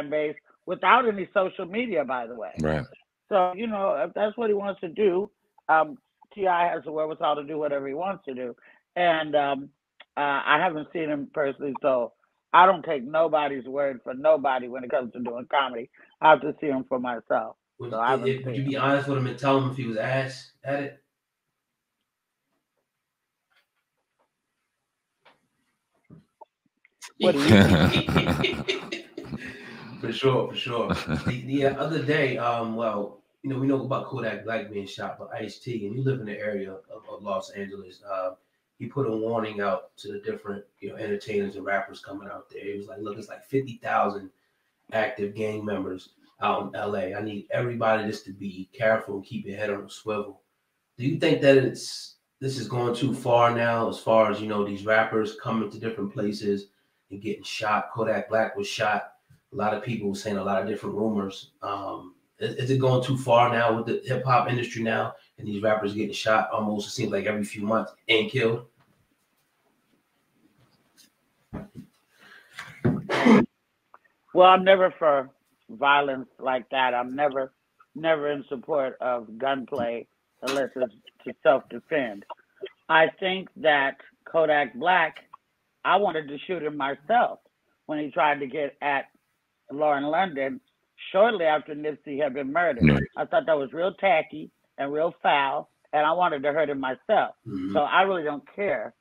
fan base without any social media, by the way. Right. So, you know, if that's what he wants to do, T.I. has the wherewithal to do whatever he wants to do. And I haven't seen him personally, so I don't take nobody's word for nobody when it comes to doing comedy. I have to see him for myself. Would So you be honest with him and tell him if he was ass at it? What do you think? For sure. The other day, well, you know, we know about Kodak Black being shot by Ice-T, and you live in the area of Los Angeles. He put a warning out to the different, you know, entertainers and rappers coming out there. He was like, look, it's like 50,000 active gang members out in LA. I need everybody just to be careful and keep your head on a swivel. Do you think that this is going too far now, as far as, you know, these rappers coming to different places and getting shot? Kodak Black was shot. A lot of people were saying a lot of different rumors. Is it going too far now with the hip hop industry now, and these rappers getting shot almost, it seems like, every few months and killed? Well, I'm never for violence like that. I'm never in support of gunplay unless it's to self-defend. I think that Kodak Black, I wanted to shoot him myself when he tried to get at Lauren London shortly after Nipsey had been murdered. Right. I thought that was real tacky and real foul, and I wanted to hurt him myself. Mm-hmm. So I really don't care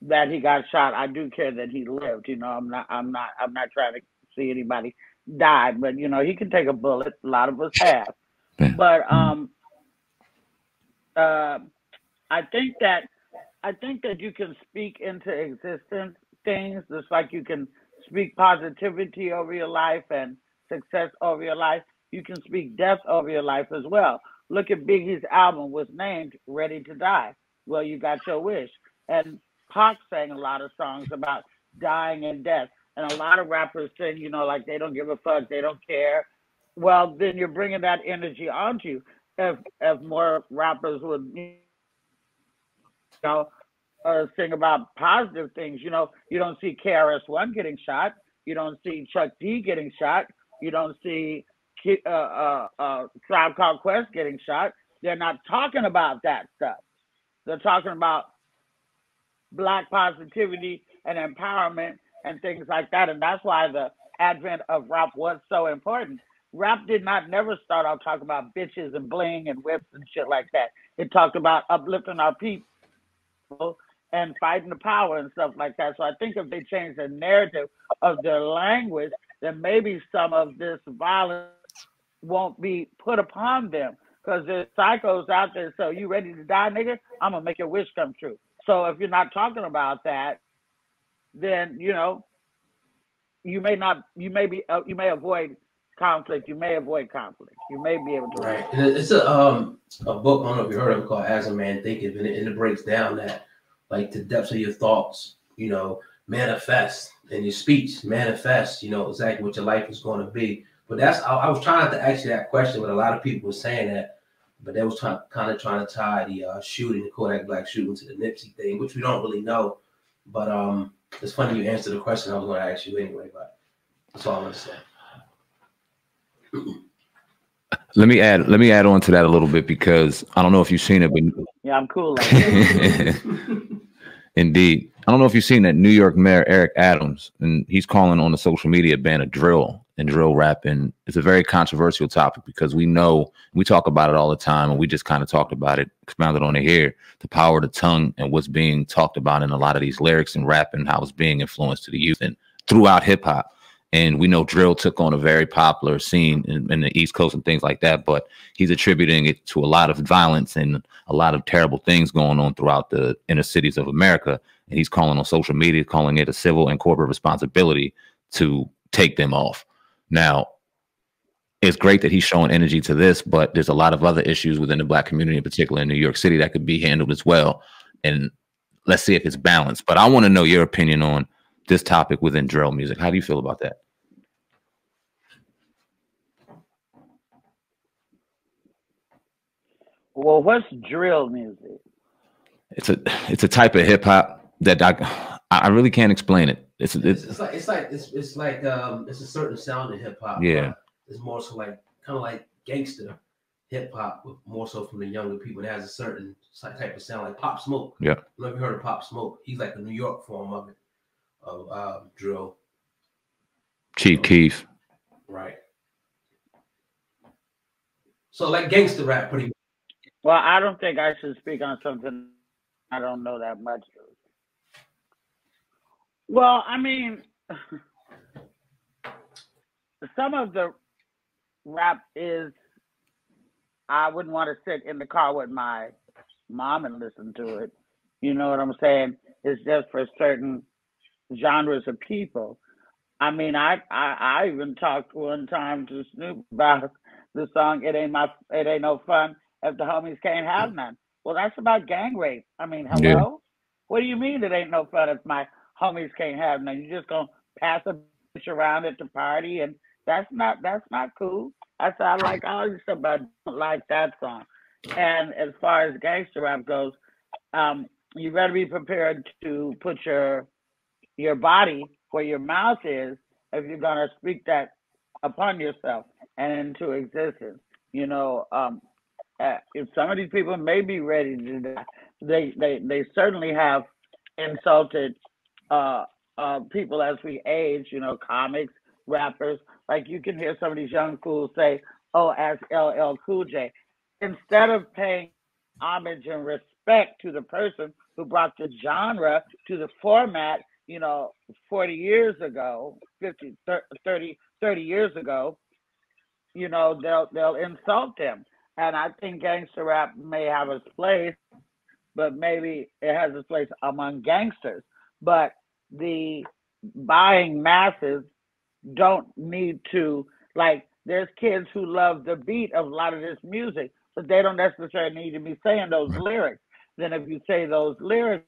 that he got shot. I do care that he lived. You know, I'm not trying to see anybody die, but you know, he can take a bullet. A lot of us have. Yeah. But I think that you can speak into existence things just like you can speak positivity over your life and success over your life. You can speak death over your life as well. Look at Biggie's album was named Ready to Die. Well, you got your wish. And Pac sang a lot of songs about dying and death. And a lot of rappers sing, you know, like they don't give a fuck, they don't care. Well, then you're bringing that energy onto you. If more rappers would, you know, sing about positive things, you know, you don't see KRS-One getting shot. You don't see Chuck D getting shot. You don't see Tribe Called Quest getting shot. They're not talking about that stuff. They're talking about Black positivity and empowerment and things like that. And that's why the advent of rap was so important. Rap did not never start out talking about bitches and bling and whips and shit like that. It talked about uplifting our people and fighting the power and stuff like that. So I think if they change the narrative of their language, then maybe some of this violence won't be put upon them, because there's psychos out there. So you ready to die, nigga? I'm gonna make your wish come true. So if you're not talking about that, then you know you may avoid conflict. You may avoid conflict. You may be able to. Right. And it's a book, I don't know if you heard of it, called As a Man Thinketh, and it breaks down that, like, the depths of your thoughts, you know, manifest in your speech, manifest, you know, exactly what your life is going to be. But I was trying to ask you that question, but a lot of people were saying that, but they was trying to tie the Kodak Black shooting to the Nipsey thing, which we don't really know. But it's funny you answered the question I was going to ask you anyway, but that's all I'm going to say. Let me add on to that a little bit, because I don't know if you've seen it, but yeah, I'm cool like that. Indeed. I don't know if you've seen that New York Mayor Eric Adams, and he's calling on the social media ban of drill and drill rap. And it's a very controversial topic, because we know, we talk about it all the time, and we just kind of talked about it, expounded on it here, the power of the tongue and what's being talked about in a lot of these lyrics and rap, and how it's being influenced to the youth and throughout hip hop. And we know drill took on a very popular scene in the East Coast and things like that, but he's attributing it to a lot of violence and a lot of terrible things going on throughout the inner cities of America. And he's calling on social media, calling it a civil and corporate responsibility to take them off. Now, it's great that he's showing energy to this, but there's a lot of other issues within the Black community, in particular in New York City, that could be handled as well. And let's see if it's balanced. But I want to know your opinion on this topic within drill music. How do you feel about that? Well, what's drill music? It's a type of hip hop that I really can't explain it. It's like a certain sound in hip hop. Yeah. It's more so like kind of like gangster hip hop, with more so from the younger people. It has a certain type of sound, like Pop Smoke. Yeah. I don't know if you heard of Pop Smoke. He's like the New York form of it, of drill. Chief Keef. Right. So like gangster rap, pretty much. Well, I don't think I should speak on something I don't know that much of. Well, I mean, some of the rap is, I wouldn't want to sit in the car with my mom and listen to it. You know what I'm saying? It's just for certain genres of people. I mean, I even talked one time to Snoop about the song "It Ain't No Fun If the Homies Can't Have None." Well, that's about gang rape. I mean, hello? Yeah. What do you mean it ain't no fun if my homies can't have none? You just gonna pass a bitch around at the party, and that's not cool. That's I like all this stuff, but I don't like that song. And as far as gangster rap goes, you better be prepared to put your body where your mouth is if you're gonna speak that upon yourself and into existence. You know, if some of these people may be ready to do that, they certainly have insulted people as we age. You know, comics, rappers. Like you can hear some of these young fools say, "Oh, as LL Cool J," instead of paying homage and respect to the person who brought the genre to the format. You know, 40 years ago, 50, 30 years ago, you know, they'll insult them. And I think gangster rap may have its place, but maybe it has its place among gangsters. But the buying masses don't need to, like, there's kids who love the beat of a lot of this music, but they don't necessarily need to be saying those lyrics. Then if you say those lyrics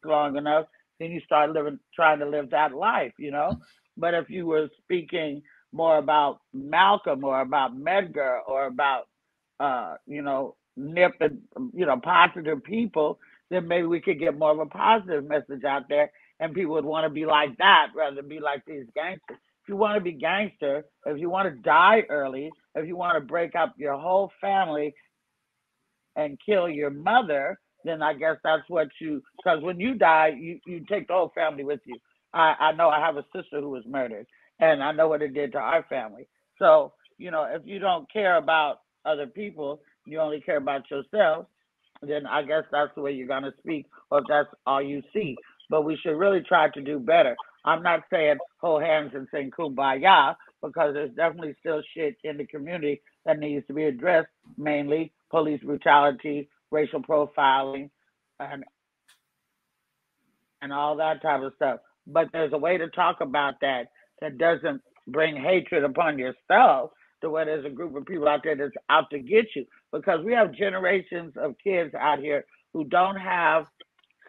long enough, then you start trying to live that life, you know? But if you were speaking more about Malcolm or about Medgar or about, you know, Nip and, you know, positive people, then maybe we could get more of a positive message out there and people would want to be like that rather than be like these gangsters. If you want to be gangster, if you want to die early, if you want to break up your whole family and kill your mother, then I guess that's what because when you die, you take the whole family with you. I know I have a sister who was murdered, and I know what it did to our family. So, you know, if you don't care about other people, you only care about yourself, then I guess that's the way you're going to speak, or if that's all you see. But we should really try to do better. I'm not saying hold hands and sing kumbaya, because there's definitely still shit in the community that needs to be addressed, mainly police brutality, racial profiling, and all that type of stuff. But there's a way to talk about that doesn't bring hatred upon yourself, to where there's a group of people out there that's out to get you. Because we have generations of kids out here who don't have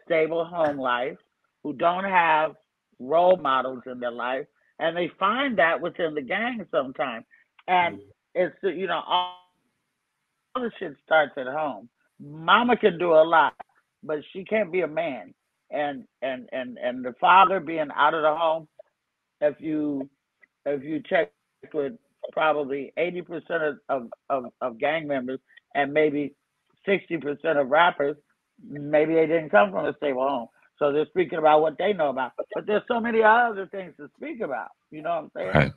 stable home life, who don't have role models in their life, and they find that within the gang sometimes. And it's, you know, all the shit starts at home. Mama can do a lot, but she can't be a man. And the father being out of the home, if you check with probably 80% of gang members and maybe 60% of rappers, maybe they didn't come from a stable home. So they're speaking about what they know about. But there's so many other things to speak about. You know what I'm saying? Right.